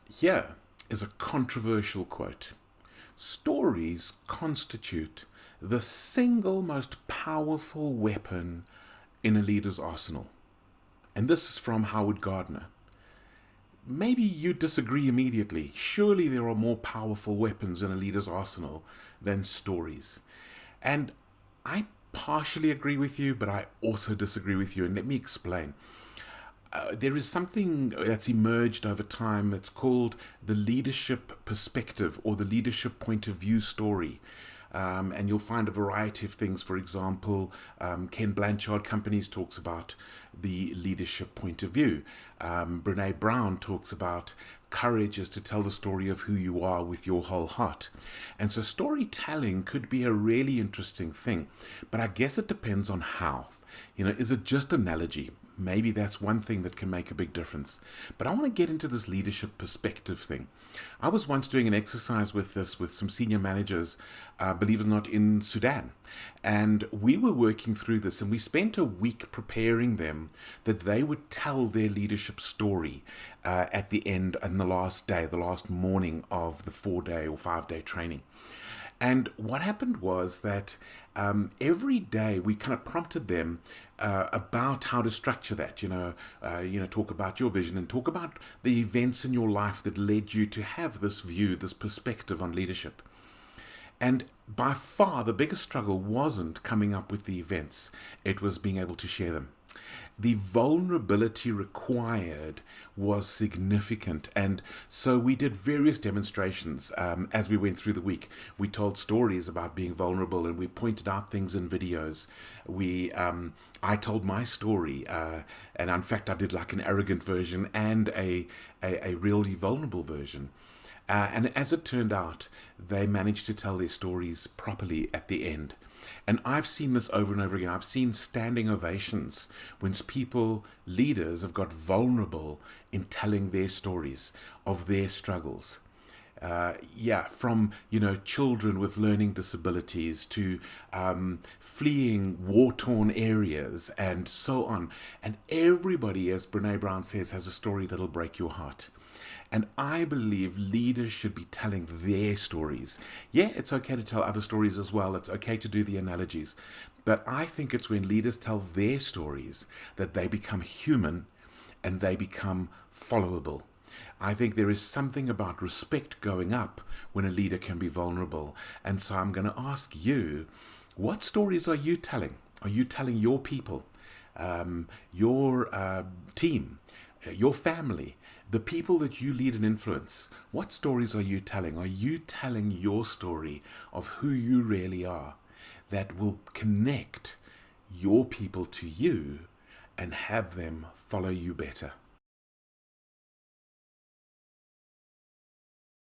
Here is a controversial quote. Stories constitute the single most powerful weapon in a leader's arsenal. And this is from Howard Gardner. Maybe you disagree immediately. Surely there are more powerful weapons in a leader's arsenal than stories. And I partially agree with you, but I also disagree with you. And let me explain. There is something that's emerged over time that's called the leadership perspective or the leadership point of view story. And you'll find a variety of things. For example, Ken Blanchard Companies talks about the leadership point of view. Brene Brown talks about courage is to tell the story of who you are with your whole heart. And so storytelling could be a really interesting thing, but I guess it depends on how. Is it just analogy? Maybe that's one thing that can make a big difference. But I want to get into this leadership perspective thing. I was once doing an exercise with this with some senior managers, believe it or not, in Sudan. And we were working through this, and we spent a week preparing them that they would tell their leadership story at the end and the last day, the last morning of the 4-day or 5-day training. And what happened was that every day we kind of prompted them about how to structure that. Talk about your vision and talk about the events in your life that led you to have this view, this perspective on leadership. And by far, the biggest struggle wasn't coming up with the events; it was being able to share them. The vulnerability required was significant. And so we did various demonstrations as we went through the week. We told stories about being vulnerable, and we pointed out things in videos. I told my story, and in fact I did like an arrogant version and a really vulnerable version. And as it turned out, they managed to tell their stories properly at the end. And I've seen this over and over again. I've seen standing ovations when people, leaders, have got vulnerable in telling their stories of their struggles. From children with learning disabilities to fleeing war-torn areas and so on. And everybody, as Brene Brown says, has a story that'll break your heart. And I believe leaders should be telling their stories. Yeah, it's okay to tell other stories as well. It's okay to do the analogies. But I think it's when leaders tell their stories that they become human and they become followable. I think there is something about respect going up when a leader can be vulnerable. And so I'm going to ask you, what stories are you telling? Are you telling your people, your team, your family, the people that you lead and influence? What stories are you telling? Are you telling your story of who you really are that will connect your people to you and have them follow you better?